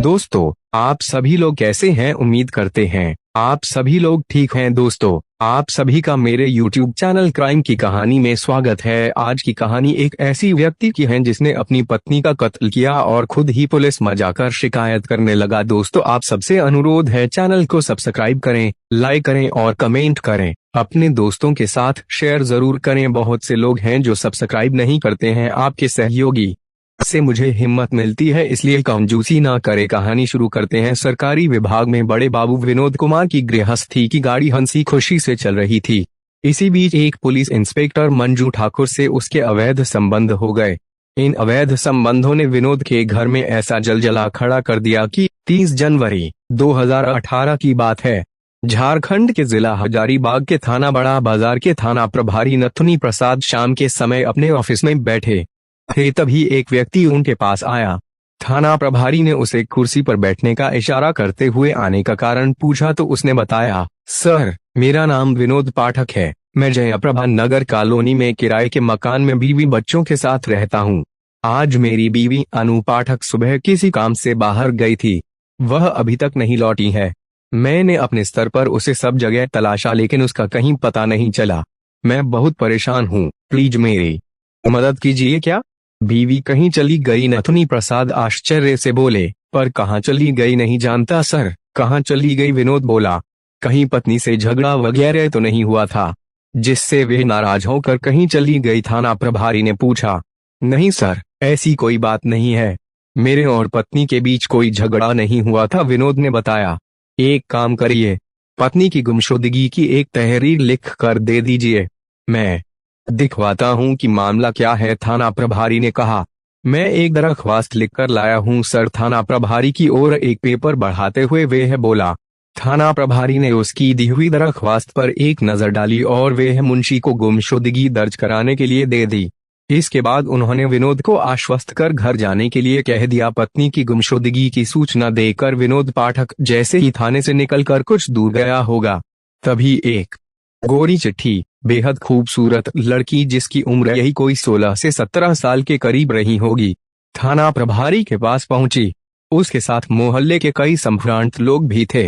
दोस्तों, आप सभी लोग कैसे हैं? उम्मीद करते हैं आप सभी लोग ठीक हैं। दोस्तों, आप सभी का मेरे YouTube चैनल क्राइम की कहानी में स्वागत है। आज की कहानी एक ऐसी व्यक्ति की है जिसने अपनी पत्नी का कत्ल किया और खुद ही पुलिस में जाकर शिकायत करने लगा। दोस्तों, आप सबसे अनुरोध है चैनल को सब्सक्राइब करें, लाइक करें और कमेंट करें। अपने दोस्तों के साथ शेयर जरूर करें। बहुत से लोग हैं जो सब्सक्राइब नहीं करते हैं। आपके सहयोगी से मुझे हिम्मत मिलती है, इसलिए कंजूसी ना करे। कहानी शुरू करते हैं। सरकारी विभाग में बड़े बाबू विनोद कुमार की गृहस्थी की गाड़ी हंसी खुशी से चल रही थी। इसी बीच एक पुलिस इंस्पेक्टर मंजू ठाकुर से उसके अवैध संबंध हो गए। इन अवैध संबंधों ने विनोद के घर में ऐसा जलजला खड़ा कर दिया कि 30 जनवरी 2018 की बात है। झारखंड के जिला हजारीबाग के थाना बड़ा बाजार के थाना प्रभारी नथुनी प्रसाद शाम के समय अपने ऑफिस में बैठे थे। तभी एक व्यक्ति उनके पास आया। थाना प्रभारी ने उसे कुर्सी पर बैठने का इशारा करते हुए आने का कारण पूछा तो उसने बताया, सर, मेरा नाम विनोद पाठक है। मैं जयप्रभा नगर कॉलोनी में किराए के मकान में बीवी बच्चों के साथ रहता हूँ। आज मेरी बीवी अनु पाठक सुबह किसी काम से बाहर गई थी। वह अभी तक नहीं लौटी है। मैंने अपने स्तर पर उसे सब जगह तलाशा लेकिन उसका कहीं पता नहीं चला। मैं बहुत परेशान हूँ, प्लीज मेरी मदद कीजिए। क्या बीवी कहीं चली गई? नथुनी प्रसाद आश्चर्य से बोले। पर कहाँ चली गई नहीं जानता सर। कहाँ चली गई? विनोद बोला। कहीं पत्नी से झगड़ा वगैरह तो नहीं हुआ था जिससे वे नाराज होकर कहीं चली गई? थाना प्रभारी ने पूछा। नहीं सर, ऐसी कोई बात नहीं है। मेरे और पत्नी के बीच कोई झगड़ा नहीं हुआ था, विनोद ने बताया। एक काम करिए, पत्नी की गुमशुदगी की एक तहरीर लिख कर दे दीजिए। मैं दिखवाता हूँ कि मामला क्या है, थाना प्रभारी ने कहा। मैं एक दरख्वास्त लिखकर लाया हूँ सर। थाना प्रभारी की ओर एक पेपर बढ़ाते हुए वह बोला। थाना प्रभारी ने उसकी दी हुई दरख्वास्त पर एक नजर डाली और वह मुंशी को गुमशुदगी दर्ज कराने के लिए दे दी। इसके बाद उन्होंने विनोद को आश्वस्त कर घर जाने के लिए कह दिया। पत्नी की गुमशुदगी की सूचना देकर विनोद पाठक जैसे ही थाने से निकलकर कुछ दूर गया होगा, तभी एक गोरी चिट्ठी, बेहद खूबसूरत लड़की जिसकी उम्र यही कोई 16 से 17 साल के करीब रही होगी, थाना प्रभारी के पास पहुंची। उसके साथ मोहल्ले के कई संभ्रांत लोग भी थे।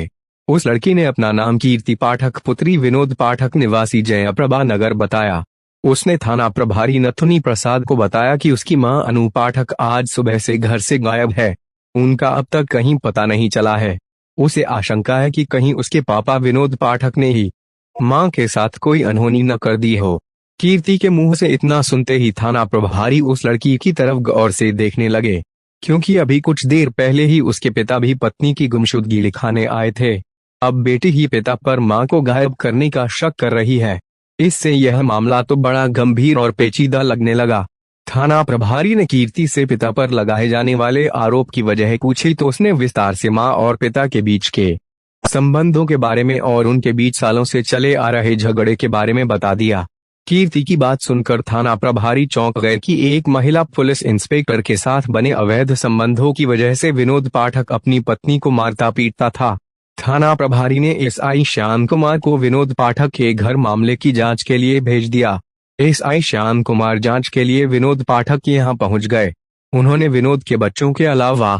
उस लड़की ने अपना नाम कीर्ति पाठक पुत्री विनोद पाठक निवासी जयप्रभा नगर बताया। उसने थाना प्रभारी नथुनी प्रसाद को बताया कि उसकी मां अनु पाठक आज सुबह से घर से गायब है। उनका अब तक कहीं पता नहीं चला है। उसे आशंका है कि कहीं उसके पापा विनोद पाठक ने ही मां के साथ कोई अनहोनी न कर दी हो। कीर्ति के मुंह से इतना सुनते ही थाना प्रभारी उस लड़की की तरफ गौर से देखने लगे, क्योंकि अभी कुछ देर पहले ही उसके पिता भी पत्नी की गुमशुदगी लिखाने आए थे। अब बेटी ही पिता पर मां को गायब करने का शक कर रही है। इससे यह मामला तो बड़ा गंभीर और पेचीदा लगने लगा। थाना प्रभारी ने कीर्ति से पिता पर लगाए जाने वाले आरोप की वजह पूछी तो उसने विस्तार से मां और पिता के बीच के संबंधों के बारे में और उनके बीच सालों से चले आ रहे झगड़े के बारे में बता दिया। कीर्ति की बात सुनकर थाना प्रभारी चौंक गए कि एक महिला पुलिस इंस्पेक्टर के साथ बने अवैध संबंधों की वजह से विनोद पाठक अपनी पत्नी को मारता पीटता था। थाना प्रभारी ने एसआई श्याम कुमार को विनोद पाठक के घर मामले की जांच के लिए भेज दिया। एसआई श्याम कुमार जांच के लिए विनोद पाठक के यहाँ पहुंच गए। उन्होंने विनोद के बच्चों के अलावा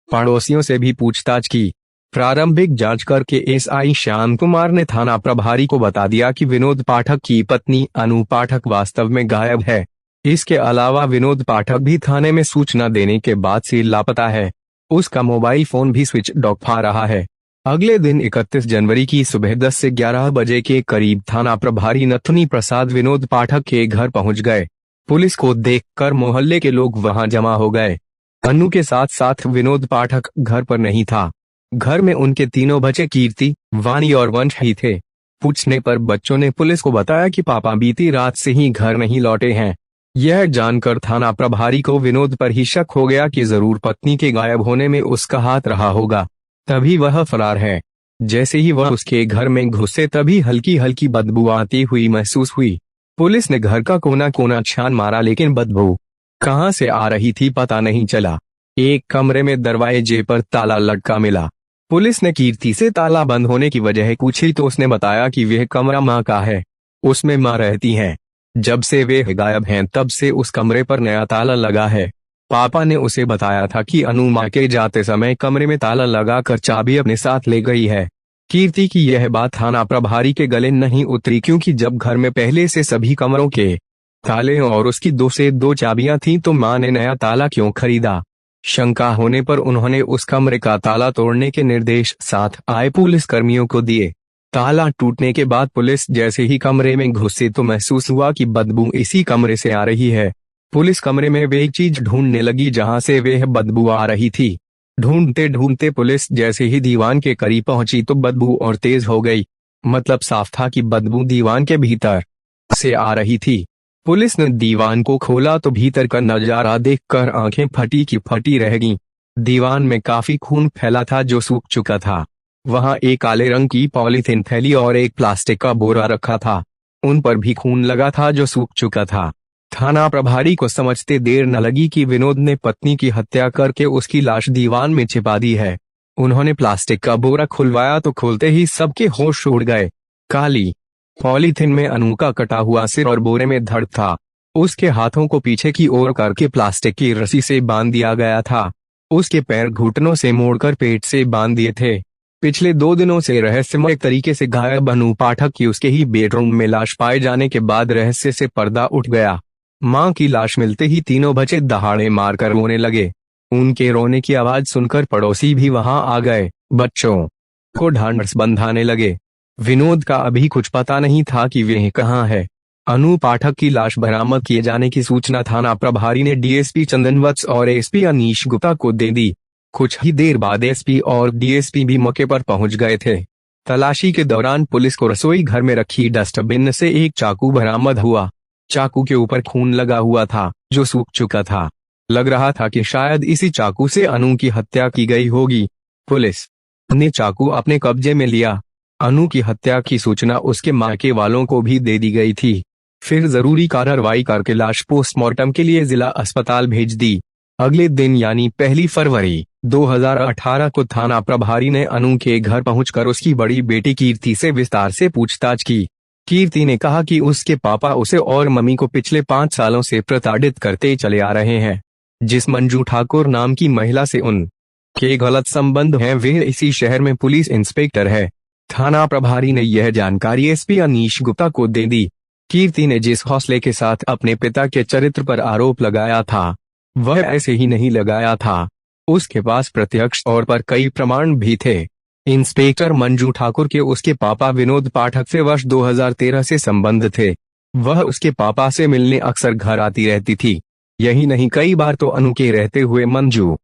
पड़ोसियों से भी पूछताछ की। प्रारंभिक जांच करके एसआई श्याम कुमार ने थाना प्रभारी को बता दिया कि विनोद पाठक की पत्नी अनु पाठक वास्तव में गायब है। इसके अलावा विनोद पाठक भी थाने में सूचना देने के बाद से लापता है। उसका मोबाइल फोन भी स्विच ऑफ आ रहा है। अगले दिन 31 जनवरी की सुबह 10 से 11 बजे के करीब थाना प्रभारी नथुनी प्रसाद विनोद पाठक के घर पहुंच गए। पुलिस को देखकर मोहल्ले के लोग वहां जमा हो गए। अनु के साथ साथ विनोद पाठक घर पर नहीं था। घर में उनके तीनों बच्चे कीर्ति, वानी और वंश ही थे। पूछने पर बच्चों ने पुलिस को बताया कि पापा बीती रात से ही घर नहीं लौटे हैं। यह जानकर थाना प्रभारी को विनोद पर ही शक हो गया कि जरूर पत्नी के गायब होने में उसका हाथ रहा होगा, तभी वह फरार है। जैसे ही वह उसके घर में घुसे तभी हल्की हल्की बदबू आती हुई महसूस हुई। पुलिस ने घर का कोना कोना छान मारा लेकिन बदबू कहां से आ रही थी पता नहीं चला। एक कमरे में दरवाजे पर ताला लटका मिला। पुलिस ने कीर्ति से ताला बंद होने की वजह पूछी तो उसने बताया कि वह कमरा मां का है, उसमें मां रहती हैं। जब से वे गायब हैं तब से उस कमरे पर नया ताला लगा है। पापा ने उसे बताया था कि अनु मां के जाते समय कमरे में ताला लगाकर चाबी अपने साथ ले गई है। कीर्ति की यह बात थाना प्रभारी के गले नहीं उतरी, क्योंकि जब घर में पहले से सभी कमरों के ताले और उसकी 2 से 2 चाबियां थीं तो मां ने नया ताला क्यों खरीदा। शंका होने पर उन्होंने उस कमरे का ताला तोड़ने के निर्देश साथ आए पुलिस कर्मियों को दिए। ताला टूटने के बाद पुलिस जैसे ही कमरे में घुसी तो महसूस हुआ कि बदबू इसी कमरे से आ रही है। पुलिस कमरे में वे चीज ढूंढने लगी जहां से वह बदबू आ रही थी। ढूंढते ढूंढते पुलिस जैसे ही दीवान के करीब पहुंची तो बदबू और तेज हो गई। मतलब साफ था कि बदबू दीवान के भीतर से आ रही थी। पुलिस ने दीवान को खोला तो भीतर का नजारा देखकर आंखें फटी की फटी रह गईं। दीवान में काफी खून फैला था जो सूख चुका था। वहां एक काले रंग की पॉलीथीन थैली और एक प्लास्टिक का बोरा रखा था। उन पर भी खून लगा था जो सूख चुका था। थाना प्रभारी को समझते देर न लगी कि विनोद ने पत्नी की हत्या करके उसकी लाश दीवान में छिपा दी है। उन्होंने प्लास्टिक का बोरा खुलवाया तो खोलते ही सबके होश उड़ गए। काली पॉलीथिन में अनु का कटा हुआ सिर और बोरे में धड़ था। उसके हाथों को पीछे की ओर करके प्लास्टिक की रस्सी से बांध दिया गया था। उसके पैर घुटनों से मोड़कर पेट से बांध दिए थे। पिछले 2 दिनों से रहस्यमय तरीके से गायब अनु पाठक की उसके ही बेडरूम में लाश पाए जाने के बाद रहस्य से पर्दा उठ गया। मां की लाश मिलते ही तीनों बच्चे दहाड़े मारकर रोने लगे। उनके रोने की आवाज सुनकर पड़ोसी भी वहां आ गए। बच्चों को ढांढस बंधाने लगे। विनोद का अभी कुछ पता नहीं था कि वह कहाँ है। अनु पाठक की लाश बरामद किए जाने की सूचना थाना प्रभारी ने डीएसपी चंदन वत्स और एसपी अनीश गुप्ता को दे दी। कुछ ही देर बाद एसपी और डीएसपी भी मौके पर पहुंच गए थे। तलाशी के दौरान पुलिस को रसोई घर में रखी डस्टबिन से एक चाकू बरामद हुआ। चाकू के ऊपर खून लगा हुआ था जो सूख चुका था। लग रहा था कि शायद इसी चाकू से अनु की हत्या की गई होगी। पुलिस ने चाकू अपने कब्जे में लिया। अनु की हत्या की सूचना उसके मायके वालों को भी दे दी गई थी। फिर जरूरी कार्रवाई करके लाश पोस्टमार्टम के लिए जिला अस्पताल भेज दी। अगले दिन यानी 1 फरवरी 2018 को थाना प्रभारी ने अनु के घर पहुंचकर उसकी बड़ी बेटी कीर्ति से विस्तार से पूछताछ की। कीर्ति ने कहा कि उसके पापा उसे और मम्मी को पिछले 5 सालों से प्रताड़ित करते चले आ रहे हैं। जिस मंजू ठाकुर नाम की महिला से उनके गलत संबंध हैं वह इसी शहर में पुलिस इंस्पेक्टर है। थाना प्रभारी ने यह जानकारी एसपी अनीश गुप्ता को दे दी। कीर्ति ने जिस हौसले के साथ अपने पिता के चरित्र पर आरोप लगाया था वह ऐसे ही नहीं लगाया था। उसके पास प्रत्यक्ष तौर पर कई प्रमाण भी थे। इंस्पेक्टर मंजू ठाकुर के उसके पापा विनोद पाठक से वर्ष 2013 से संबंध थे। वह उसके पापा से मिलने अक्सर घर आती रहती थी। यही नहीं, कई बार तो अनु के रहते हुए मंजू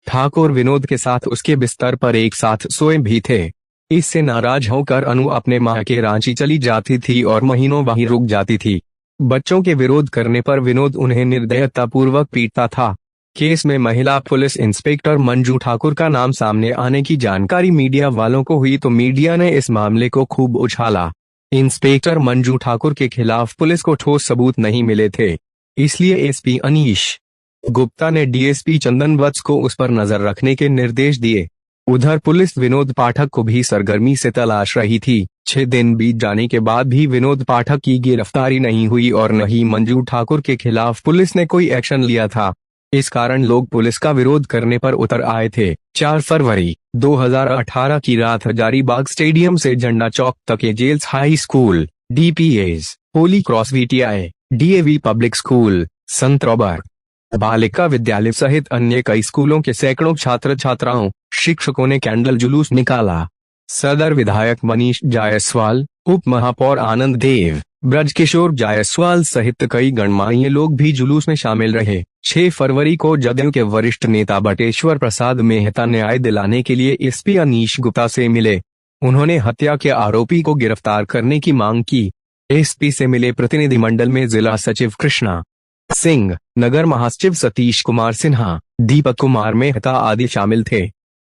ठाकुर विनोद के साथ उसके बिस्तर पर एक साथ सोए भी थे। इससे नाराज होकर अनु अपने मां के रांची चली जाती थी और महीनों वहीं रुक जाती थी। बच्चों के विरोध करने पर विनोद उन्हें निर्दयतापूर्वक पीटता था। केस में महिला पुलिस इंस्पेक्टर मंजू ठाकुर का नाम सामने आने की जानकारी मीडिया वालों को हुई तो मीडिया ने इस मामले को खूब उछाला। इंस्पेक्टर मंजू ठाकुर के खिलाफ पुलिस को ठोस सबूत नहीं मिले थे, इसलिए एसपी अनीश गुप्ता ने डीएसपी चंदन वत्स को उस पर नजर रखने के निर्देश दिए। उधर पुलिस विनोद पाठक को भी सरगर्मी से तलाश रही थी। 6 दिन बीत जाने के बाद भी विनोद पाठक की गिरफ्तारी नहीं हुई और न ही मंजू ठाकुर के खिलाफ पुलिस ने कोई एक्शन लिया था। इस कारण लोग पुलिस का विरोध करने पर उतर आए थे। 4 फरवरी 2018 की रात हजारीबाग स्टेडियम से झंडा चौक तक के जेल्स high school, DPS, Holy Cross VTI, DAV public school, Sant Robert बालिका विद्यालय सहित अन्य कई स्कूलों के सैकड़ों छात्र छात्राओं, शिक्षकों ने कैंडल जुलूस निकाला। सदर विधायक मनीष जायसवाल, उप महापौर आनंद देव, ब्रजकिशोर जायसवाल सहित कई गणमान्य लोग भी जुलूस में शामिल रहे। 6 फरवरी को जदयू के वरिष्ठ नेता बटेश्वर प्रसाद मेहता न्याय दिलाने के लिए एसपी अनीश गुप्ता से मिले। उन्होंने हत्या के आरोपी को गिरफ्तार करने की मांग की। एसपी से मिले प्रतिनिधिमंडल में जिला सचिव कृष्णा सिंह, नगर महासचिव सतीश कुमार सिन्हा, दीपक कुमार मेहता आदि शामिल थे।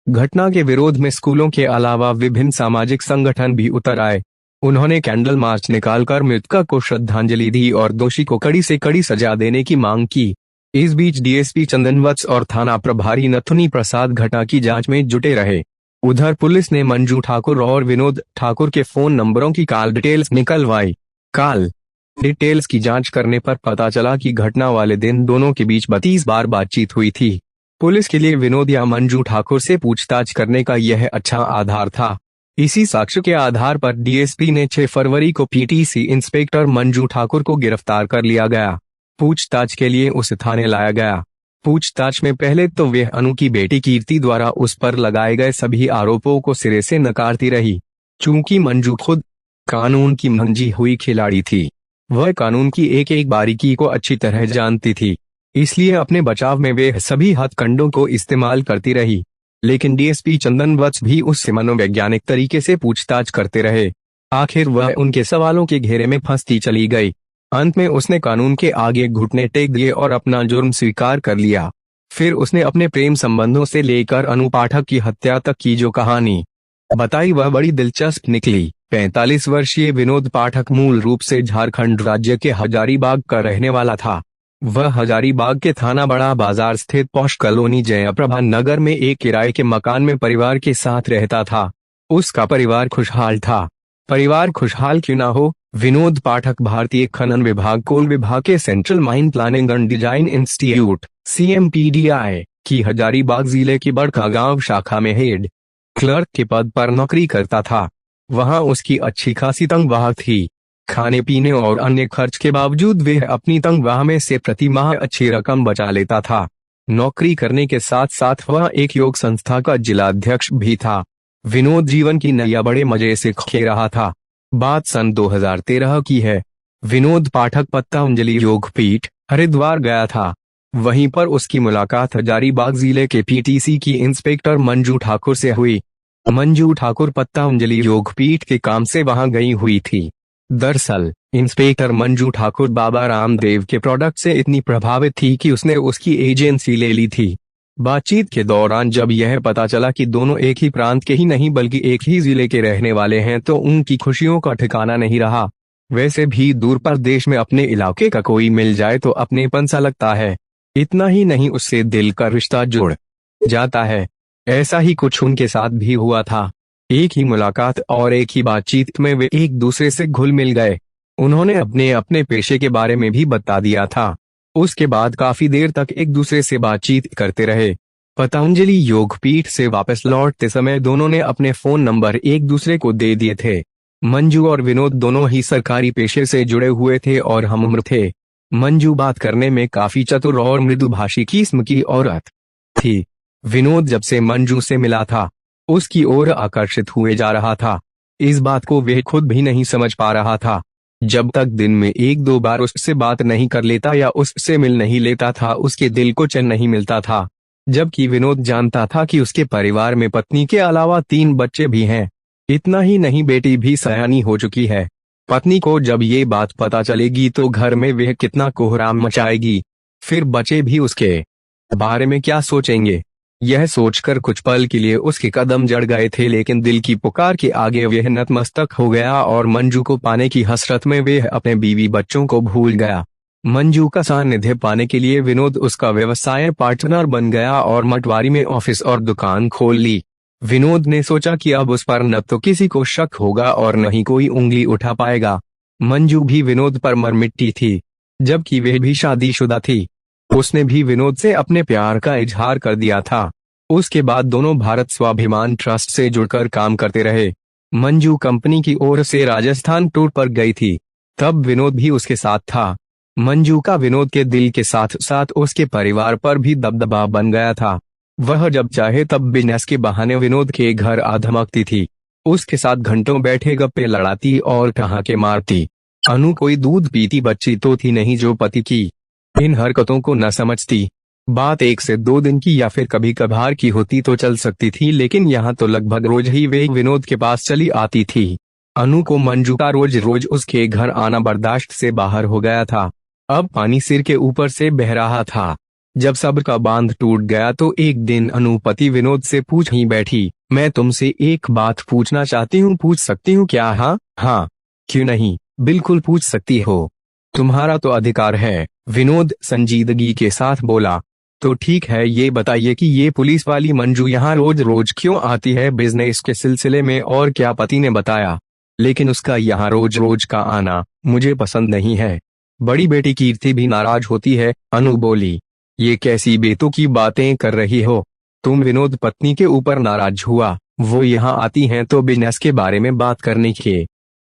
घटना के विरोध में स्कूलों के अलावा विभिन्न सामाजिक संगठन भी उतर आए। उन्होंने कैंडल मार्च निकालकर मृतका को श्रद्धांजलि दी और दोषी को कड़ी से कड़ी सजा देने की मांग की। इस बीच डीएसपी चंदन वत्स और थाना प्रभारी नथुनी प्रसाद घटना की जांच में जुटे रहे। उधर पुलिस ने मंजू ठाकुर और विनोद ठाकुर के फोन नंबरों की कॉल डिटेल्स निकलवाई। कॉल डिटेल्स की जांच करने पर पता चला कि घटना वाले दिन दोनों के बीच 32 बार बातचीत हुई थी। पुलिस के लिए विनोद या मंजू ठाकुर से पूछताछ करने का यह अच्छा आधार था। इसी साक्ष्य के आधार पर डीएसपी ने 6 फरवरी को पीटीसी इंस्पेक्टर मंजू ठाकुर को गिरफ्तार कर लिया गया। पूछताछ के लिए उसे थाने लाया गया। पूछताछ में पहले तो वह अनु की बेटी कीर्ति द्वारा उस पर लगाए गए सभी आरोपों को सिरे से नकारती रही। चूंकि मंजू खुद कानून की मंझी हुई खिलाड़ी थी, वह कानून की एक एक बारीकी को अच्छी तरह जानती थी, इसलिए अपने बचाव में वे सभी हथकंडों को इस्तेमाल करती रही। लेकिन डीएसपी चंदन वत्स भी उससे मनोवैज्ञानिक तरीके से पूछताछ करते रहे। आखिर वह उनके सवालों के घेरे में फंसती चली गई। अंत में उसने कानून के आगे घुटने टेक दिए और अपना जुर्म स्वीकार कर लिया। फिर उसने अपने प्रेम संबंधों से लेकर अनु पाठक की हत्या तक की जो कहानी बताई वह बड़ी दिलचस्प निकली। 45 वर्षीय विनोद पाठक मूल रूप से झारखंड राज्य के हजारीबाग का रहने वाला था। वह हजारीबाग के थाना बड़ा बाजार स्थित पॉश कॉलोनी जयप्रभा नगर में एक किराए के मकान में परिवार के साथ रहता था। उसका परिवार खुशहाल था। परिवार खुशहाल क्यों ना हो, विनोद पाठक भारतीय खनन विभाग कोल विभाग के central mine planning and design institute CMPDI की हजारीबाग जिले की बड़का गांव शाखा में हेड क्लर्क के पद पर नौकरी करता था। वहां उसकी अच्छी खासी तनख्वाह थी। खाने पीने और अन्य खर्च के बावजूद वह अपनी तनख्वाह में से प्रति माह अच्छी रकम बचा लेता था। नौकरी करने के साथ साथ वह एक योग संस्था का जिलाध्यक्ष भी था। विनोद जीवन की नैया बड़े मजे से खेल रहा था। बात सन 2013 की है। विनोद पाठक पतंजलि योगपीठ हरिद्वार गया था। वहीं पर उसकी मुलाकात हजारीबाग जिले के पीटीसी की इंस्पेक्टर मंजू ठाकुर से हुई। मंजू ठाकुर पतंजलि योगपीठ के काम से वहां गई हुई थी। दरअसल इंस्पेक्टर मंजू ठाकुर बाबा रामदेव के प्रोडक्ट से इतनी प्रभावित थी कि उसने उसकी एजेंसी ले ली थी। बातचीत के दौरान जब यह पता चला कि दोनों एक ही प्रांत के ही नहीं बल्कि एक ही जिले के रहने वाले हैं तो उनकी खुशियों का ठिकाना नहीं रहा। वैसे भी दूर परदेश में अपने इलाके का कोई मिल जाए तो अपनेपन सा लगता है। इतना ही नहीं, उससे दिल का रिश्ता जुड़ जाता है। ऐसा ही कुछ उनके साथ भी हुआ था। एक ही मुलाकात और एक ही बातचीत में वे एक दूसरे से घुल मिल गए। उन्होंने अपने अपने पेशे के बारे में भी बता दिया था। उसके बाद काफी देर तक एक दूसरे से बातचीत करते रहे। पतंजलि योगपीठ से वापस लौटते समय दोनों ने अपने फोन नंबर एक दूसरे को दे दिए थे। मंजू और विनोद दोनों ही सरकारी पेशे से जुड़े हुए थे और हमउम्र थे। मंजू बात करने में काफी चतुर और मृदुभाषी किस्म की औरत थी। विनोद जब से मंजू से मिला था उसकी ओर आकर्षित हुए जा रहा था। इस बात को वह खुद भी नहीं समझ पा रहा था। जब तक दिन में एक दो बार उससे बात नहीं कर लेता या उससे मिल नहीं लेता था उसके दिल को चैन नहीं मिलता था। जबकि विनोद जानता था कि उसके परिवार में पत्नी के अलावा 3 बच्चे भी हैं। इतना ही नहीं, बेटी भी सयानी हो चुकी है। पत्नी को जब ये बात पता चलेगी तो घर में वह कितना कोहराम मचाएगी। फिर बच्चे भी उसके बारे में क्या सोचेंगे। यह सोचकर कुछ पल के लिए उसके कदम जड़ गए थे, लेकिन दिल की पुकार के आगे वह नतमस्तक हो गया और मंजू को पाने की हसरत में वह अपने बीवी बच्चों को भूल गया। मंजू का सानिध्य पाने के लिए विनोद उसका व्यवसाय पार्टनर बन गया और मटवारी में ऑफिस और दुकान खोल ली। विनोद ने सोचा कि अब उस पर न तो किसी को शक होगा और न ही कोई उंगली उठा पाएगा। मंजू भी विनोद पर मरमिट्टी थी, जबकि वह भी शादीशुदा थी। उसने भी विनोद से अपने प्यार का इजहार कर दिया था। उसके बाद दोनों भारत स्वाभिमान ट्रस्ट से जुड़कर काम करते रहे। मंजू कंपनी की ओर से राजस्थान टूर पर गई थी, तब विनोद भी उसके साथ था। मंजू का विनोद के दिल के साथ साथ उसके परिवार पर भी दबदबा बन गया था। वह जब चाहे तब बिजनेस के बहाने विनोद के घर आ धमकती थी। उसके साथ घंटों बैठे गप्पे लड़ाती और ठहाके मारती। अनु कोई दूध पीती बच्ची तो थी नहीं जो पति की इन हरकतों को न समझती। बात 1 से 2 दिन की या फिर कभी कभार की होती तो चल सकती थी, लेकिन यहाँ तो लगभग रोज ही वे विनोद के पास चली आती थी। अनु को मंजू का रोज रोज उसके घर आना बर्दाश्त से बाहर हो गया था। अब पानी सिर के ऊपर से बह रहा था। जब सब्र का बांध टूट गया तो एक दिन अनु पति विनोद से पूछ ही बैठी, मैं तुमसे एक बात पूछना चाहती हूँ, पूछ सकती हूँ क्या? हाँ, क्यों नहीं, बिल्कुल पूछ सकती हो, तुम्हारा तो अधिकार है। विनोद संजीदगी के साथ बोला। तो ठीक है, ये बताइए कि ये पुलिस वाली मंजू यहाँ रोज रोज क्यों आती है, बिजनेस के सिलसिले में और क्या पति ने बताया? लेकिन उसका यहाँ रोज रोज का आना मुझे पसंद नहीं है। बड़ी बेटी कीर्ति भी नाराज होती है। अनु बोली, ये कैसी बेतुकी बातें कर रही हो तुम? विनोद पत्नी के ऊपर नाराज हुआ। वो यहाँ आती हैं तो बिजनेस के बारे में बात करने के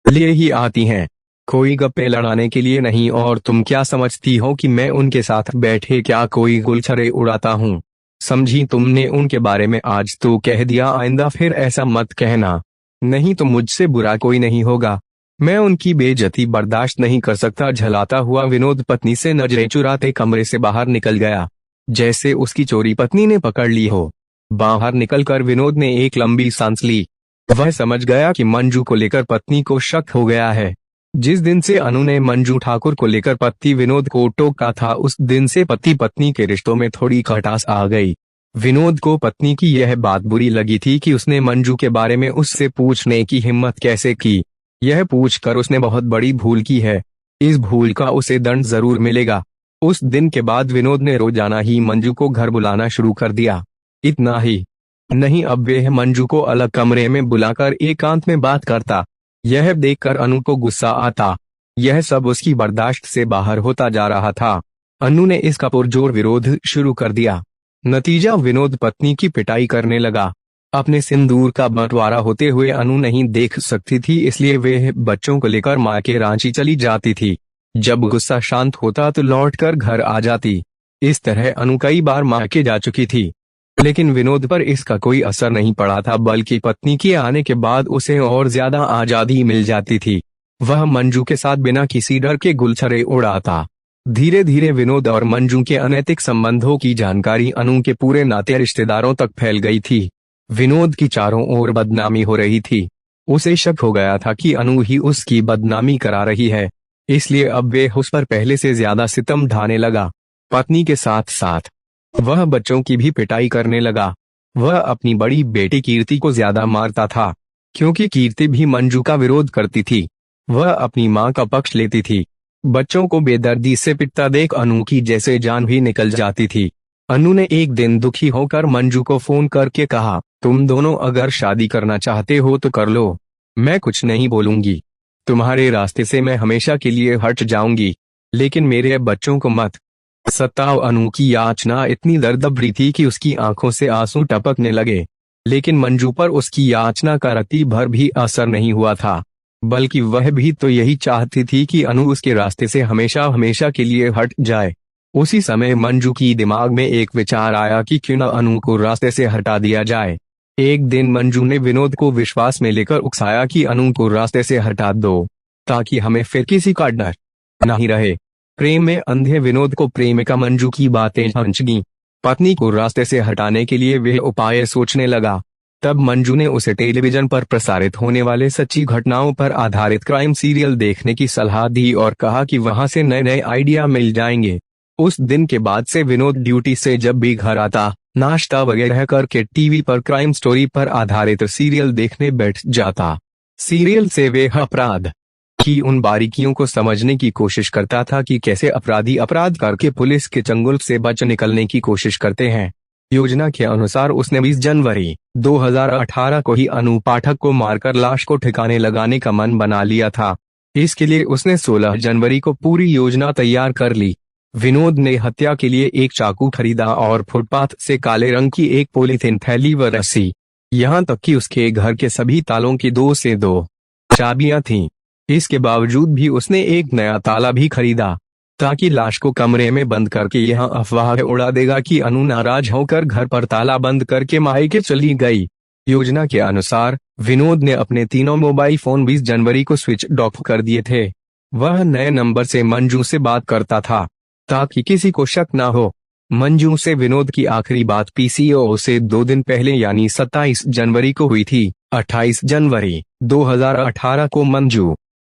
लिए ही आती हैं, कोई गप्पे लड़ाने के लिए नहीं। और तुम क्या समझती हो कि मैं उनके साथ बैठे क्या कोई गुलछरे उड़ाता हूँ? समझी? तुमने उनके बारे में आज तो कह दिया, आइंदा फिर ऐसा मत कहना, नहीं तो मुझसे बुरा कोई नहीं होगा। मैं उनकी बेइज्जती बर्दाश्त नहीं कर सकता। झलाता हुआ विनोद पत्नी से नजरें चुराते कमरे से बाहर निकल गया, जैसे उसकी चोरी पत्नी ने पकड़ ली हो। बाहर निकलकर विनोद ने एक लंबी सांस ली। वह समझ गया कि मंजू को लेकर पत्नी को शक हो गया है। जिस दिन से अनु ने मंजू ठाकुर को लेकर पति विनोद को टोका था, उस दिन से पति पत्नी के रिश्तों में थोड़ी खटास आ गई। विनोद को पत्नी की यह बात बुरी लगी थी कि उसने मंजू के बारे में उससे पूछने की हिम्मत कैसे की। यह पूछकर उसने बहुत बड़ी भूल की है। इस भूल का उसे दंड जरूर मिलेगा। उस दिन के बाद विनोद ने रोजाना ही मंजू को घर बुलाना शुरू कर दिया। इतना ही नहीं, अब वह मंजू को अलग कमरे में बुलाकर एकांत में बात करता। यह देखकर अनु को गुस्सा आता। यह सब उसकी बर्दाश्त से बाहर होता जा रहा था। अनु ने इसका पुरजोर विरोध शुरू कर दिया। नतीजा, विनोद पत्नी की पिटाई करने लगा। अपने सिंदूर का बंटवारा होते हुए अनु नहीं देख सकती थी, इसलिए वह बच्चों को लेकर मां के रांची चली जाती थी। जब गुस्सा शांत होता तो लौटकर घर आ जाती। इस तरह अनु कई बार मायके जा चुकी थी, लेकिन विनोद पर इसका कोई असर नहीं पड़ा था, बल्कि पत्नी के आने के बाद उसे और ज्यादा आजादी मिल जाती थी। वह मंजू के साथ बिना किसी डर के गुलछरे उड़ाता। धीरे धीरे विनोद और मंजू के अनैतिक संबंधों की जानकारी अनु के पूरे नाते रिश्तेदारों तक फैल गई थी। विनोद की चारों ओर बदनामी हो रही थी। उसे शक हो गया था कि अनु ही उसकी बदनामी करा रही है, इसलिए अब वे उस पर पहले से ज्यादा सितम ढाने लगा। पत्नी के साथ साथ वह बच्चों की भी पिटाई करने लगा। वह अपनी बड़ी बेटी कीर्ति को ज्यादा मारता था, क्योंकि कीर्ति भी मंजू का विरोध करती थी। वह अपनी मां का पक्ष लेती थी। बच्चों को बेदर्दी से पिटता देख अनु की जैसे जान भी निकल जाती थी। अनु ने एक दिन दुखी होकर मंजू को फोन करके कहा, तुम दोनों अगर शादी करना चाहते हो तो कर लो, मैं कुछ नहीं बोलूंगी। तुम्हारे रास्ते से मैं हमेशा के लिए हट जाऊंगी, लेकिन मेरे बच्चों को मत सताओ। अनु की याचना इतनी दर्दभरी थी कि उसकी आंखों से आंसू टपकने लगे, लेकिन मंजू पर उसकी याचना का रत्ती भर भी असर नहीं हुआ था, बल्कि वह भी तो यही चाहती थी कि अनु उसके रास्ते से हमेशा हमेशा के लिए हट जाए। उसी समय मंजू की दिमाग में एक विचार आया कि क्यों न अनु को रास्ते से हटा दिया जाए। एक दिन मंजू ने विनोद को विश्वास में लेकर उकसाया कि अनु को रास्ते से हटा दो, ताकि हमें फिर किसी का डर नहीं रहे। प्रेम में अंधे विनोद को प्रेमिका मंजू की बातें भंच गईं। पत्नी को रास्ते से हटाने के लिए वह उपाय सोचने लगा। तब मंजू ने उसे टेलीविजन पर प्रसारित होने वाले सच्ची घटनाओं पर आधारित क्राइम सीरियल देखने की सलाह दी और कहा कि वहां से नए नए आइडिया मिल जाएंगे। उस दिन के बाद से विनोद ड्यूटी से जब भी घर आता, नाश्ता वगैरह करके टीवी पर क्राइम स्टोरी पर आधारित सीरियल देखने बैठ जाता। सीरियल से वह अपराध की उन बारीकियों को समझने की कोशिश करता था कि कैसे अपराधी अपराध करके पुलिस के चंगुल से बच निकलने की कोशिश करते हैं। योजना के अनुसार उसने 20 जनवरी 2018 को ही अनु पाठक को मारकर लाश को ठिकाने लगाने का मन बना लिया था। इसके लिए उसने 16 जनवरी को पूरी योजना तैयार कर ली। विनोद ने हत्या के लिए एक चाकू खरीदा और फुटपाथ से काले रंग की एक पॉलीथिन थैली व रस्सी, यहाँ तक कि उसके घर के सभी तालों की 2 से 2 चाबियां थीं। इसके बावजूद भी उसने एक नया ताला भी खरीदा, ताकि लाश को कमरे में बंद करके यहाँ अफवाह उड़ा देगा कि अनु नाराज होकर घर पर ताला बंद करके मायके चली गई। योजना के अनुसार विनोद ने अपने तीनों मोबाइल फोन 20 जनवरी को स्विच ऑफ कर दिए थे। वह नए नंबर से मंजू से बात करता था, ताकि किसी को शक न हो। मंजू से विनोद की आखिरी बात पीसीओ से 2 दिन पहले यानी 27 जनवरी को हुई थी। 28 जनवरी 2018 को मंजू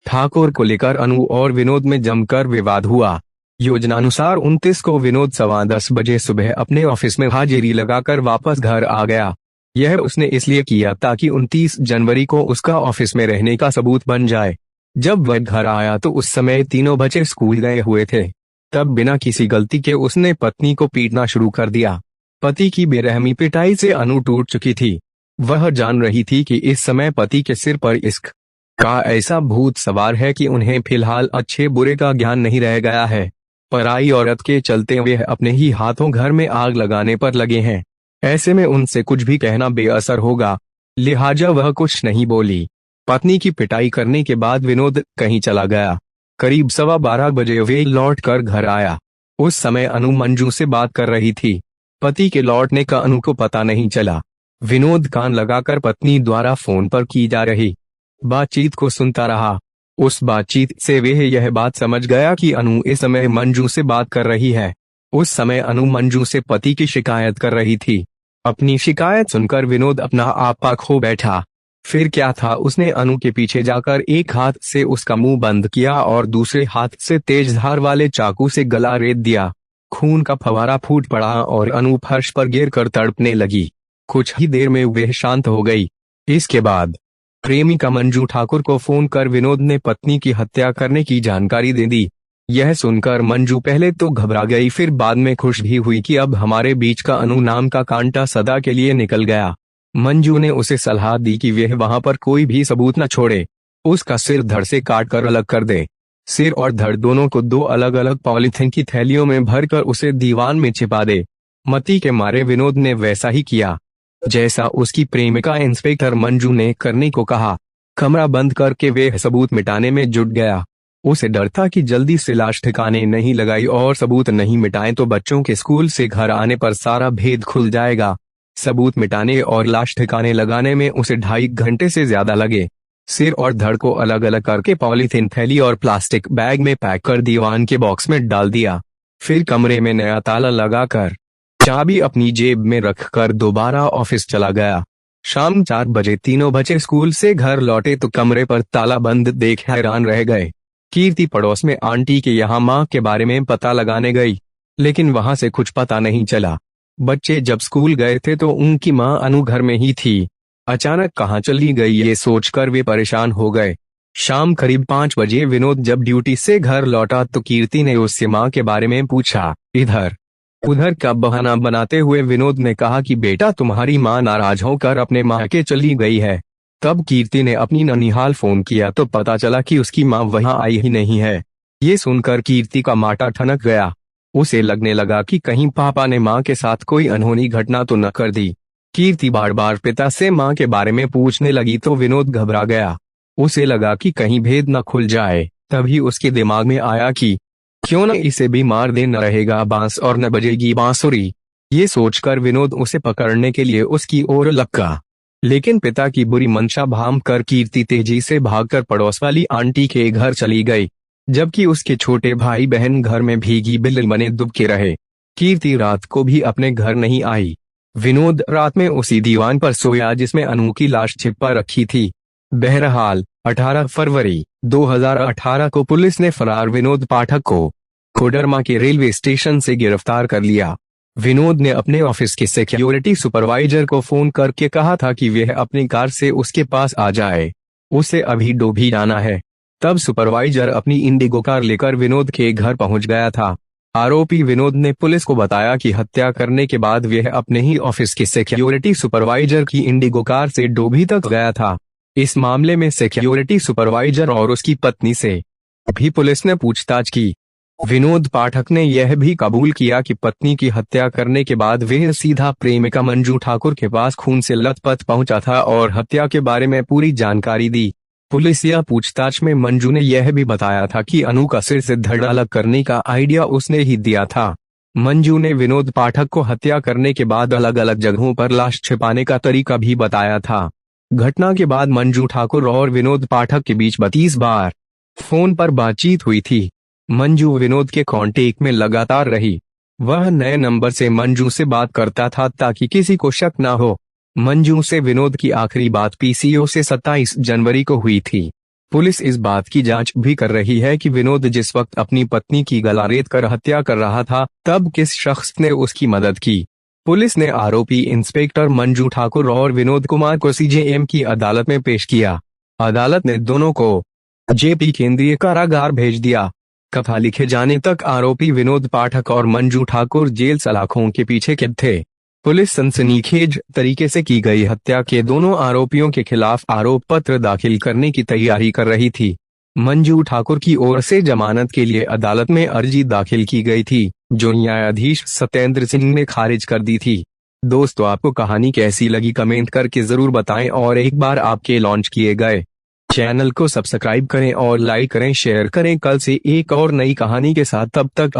ठाकुर को लेकर अनु और विनोद में जमकर विवाद हुआ। योजनानुसार 29 को विनोद 10:15 बजे सुबह अपने ऑफिस में हाजिरी लगाकर वापस घर आ गया। यह उसने इसलिए किया ताकि 29 जनवरी को उसका ऑफिस में रहने का सबूत बन जाए। जब वह घर आया तो उस समय तीनों बच्चे स्कूल गए हुए थे। तब बिना किसी गलती के उसने पत्नी को पीटना शुरू कर दिया। पति की बेरहमी पिटाई से अनु टूट चुकी थी। वह जान रही थी कि इस समय पति के सिर पर इश्क का ऐसा भूत सवार है कि उन्हें फिलहाल अच्छे बुरे का ज्ञान नहीं रह गया है। पराई औरत के चलते वे अपने ही हाथों घर में आग लगाने पर लगे हैं। ऐसे में उनसे कुछ भी कहना बेअसर होगा, लिहाजा वह कुछ नहीं बोली। पत्नी की पिटाई करने के बाद विनोद कहीं चला गया। करीब 12:15 बजे वे लौट कर घर आया। उस समय अनु मंजू से बात कर रही थी। पति के लौटने का अनु को पता नहीं चला। विनोद कान लगाकर पत्नी द्वारा फोन पर की जा रही बातचीत को सुनता रहा। उस बातचीत से वह यह बात समझ गया कि अनु इस समय मंजू से बात कर रही है। उस समय अनु मंजू से पति की शिकायत कर रही थी। अपनी शिकायत सुनकर विनोद अपना आपा खो बैठा। फिर क्या था, उसने अनु के पीछे जाकर एक हाथ से उसका मुंह बंद किया और दूसरे हाथ से तेज धार वाले चाकू से गला रेत दिया। खून का फवारा फूट पड़ा और अनु फर्श पर गिर कर तड़पने लगी। कुछ ही देर में वह शांत हो गई। इसके बाद प्रेमिका मंजू ठाकुर को फोन कर विनोद ने पत्नी की हत्या करने की जानकारी दे दी। यह सुनकर मंजू पहले तो घबरा गई, फिर बाद में खुश भी हुई कि अब हमारे बीच का अनु नाम का कांटा सदा के लिए निकल गया। मंजू ने उसे सलाह दी कि वह वहां पर कोई भी सबूत न छोड़े, उसका सिर धड़ से काट कर अलग कर दे। सिर और धड़ दोनों को 2 अलग अलग पॉलीथिन की थैलियों में भरकर उसे दीवान में छिपा दे। मती के मारे विनोद ने वैसा ही किया जैसा उसकी प्रेमिका इंस्पेक्टर मंजू ने करने को कहा। कमरा बंद करके वह सबूत मिटाने में जुट गया। उसे डर था कि जल्दी से लाश ठिकाने नहीं लगाई और सबूत नहीं मिटाएं तो बच्चों के स्कूल से घर आने पर सारा भेद खुल जाएगा। सबूत मिटाने और लाश ठिकाने लगाने में उसे 2.5 घंटे से ज्यादा लगे। सिर और धड़ को अलग अलग करके पॉलीथिन थैली और प्लास्टिक बैग में पैक कर दीवान के बॉक्स में डाल दिया। फिर कमरे में नया ताला लगाकर चाबी अपनी जेब में रखकर दोबारा ऑफिस चला गया। शाम 4 बजे तीनों बच्चे स्कूल से घर लौटे तो कमरे पर ताला बंद देख हैरान रह गए। कीर्ति पड़ोस में आंटी के यहाँ माँ के बारे में पता लगाने गई, लेकिन वहां से कुछ पता नहीं चला। बच्चे जब स्कूल गए थे तो उनकी माँ अनु घर में ही थी। अचानक कहाँ चली गई ये सोचकर वे परेशान हो गए। शाम करीब 5 बजे विनोद जब ड्यूटी से घर लौटा तो कीर्ति ने उससे माँ के बारे में पूछा। इधर उधर का बहाना बनाते हुए विनोद ने कहा कि बेटा तुम्हारी माँ नाराज होकर अपने मायके चली गई है। तब कीर्ति ने अपनी ननिहाल फोन किया तो पता चला कि उसकी माँ वहां आई ही नहीं है। ये सुनकर कीर्ति का माथा ठनक गया। उसे लगने लगा कि कहीं पापा ने माँ के साथ कोई अनहोनी घटना तो न कर दी। कीर्ति बार बार पिता से माँ के बारे में पूछने लगी तो विनोद घबरा गया। उसे लगा कि कहीं भेद न खुल जाए। तभी उसके दिमाग में आया कि क्यों न इसे भी मार दे, न रहेगा बांस और न बजेगी बांसुरी। ये सोचकर विनोद उसे पकड़ने के लिए उसकी ओर लपका, लेकिन पिता की बुरी मंशा भांप कर कीर्ति तेजी से भागकर पड़ोस वाली आंटी के घर चली गई, जबकि उसके छोटे भाई बहन घर में भीगी बिल्ली बने दुबके रहे। कीर्ति रात को भी अपने घर नहीं आई। विनोद रात में उसी दीवान पर सोया जिसमें अनु की लाश छिपा रखी थी। बहरहाल 18 फरवरी 2018 को पुलिस ने फरार विनोद पाठक को कोडरमा के रेलवे स्टेशन से गिरफ्तार कर लिया। विनोद ने अपने ऑफिस के सिक्योरिटी सुपरवाइजर को फोन करके कहा था कि वह अपनी कार से उसके पास आ जाए, उसे अभी डोभी जाना है। तब सुपरवाइजर अपनी इंडिगो कार लेकर विनोद के घर पहुंच गया था। आरोपी विनोद ने पुलिस को बताया कि हत्या करने के बाद वह अपने ही ऑफिस के सिक्योरिटी सुपरवाइजर की इंडिगो कार से डोभी तक गया था। इस मामले में सिक्योरिटी सुपरवाइजर और उसकी पत्नी से भी पुलिस ने पूछताछ की। विनोद पाठक ने यह भी कबूल किया कि पत्नी की हत्या करने के बाद वह सीधा प्रेमिका मंजू ठाकुर के पास खून से लथपथ पहुंचा था और हत्या के बारे में पूरी जानकारी दी। पुलिस या पूछताछ में मंजू ने यह भी बताया था कि अनु का सिर से धड़ अलग करने का आइडिया उसने ही दिया था। मंजू ने विनोद पाठक को हत्या करने के बाद अलग अलग जगहों पर लाश छिपाने का तरीका भी बताया था। घटना के बाद मंजू ठाकुर और विनोद पाठक के बीच 32 बार फोन पर बातचीत हुई थी। मंजू विनोद के कांटेक्ट में लगातार रही। वह नए नंबर से मंजू से बात करता था ताकि किसी को शक न हो। मंजू से विनोद की आखिरी बात पीसीओ से 27 जनवरी को हुई थी। पुलिस इस बात की जांच भी कर रही है कि विनोद जिस वक्त अपनी पत्नी की गला रेत कर हत्या कर रहा था तब किस शख्स ने उसकी मदद की। पुलिस ने आरोपी इंस्पेक्टर मंजू ठाकुर और विनोद कुमार को सीजेएम की अदालत में पेश किया। अदालत ने दोनों को जेपी केंद्रीय कारागार भेज दिया। कथा लिखे जाने तक आरोपी विनोद पाठक और मंजू ठाकुर जेल सलाखों के पीछे कैद थे। पुलिस सनसनीखेज तरीके से की गई हत्या के दोनों आरोपियों के खिलाफ आरोप पत्र दाखिल करने की तैयारी कर रही थी। मंजू ठाकुर की ओर से जमानत के लिए अदालत में अर्जी दाखिल की गई थी, जो न्यायाधीश सत्येंद्र सिंह ने खारिज कर दी थी। दोस्तों, आपको कहानी कैसी लगी कमेंट करके जरूर बताएं और एक बार आपके लॉन्च किए गए चैनल को सब्सक्राइब करें और लाइक करें, शेयर करें। कल से एक और नई कहानी के साथ, तब तक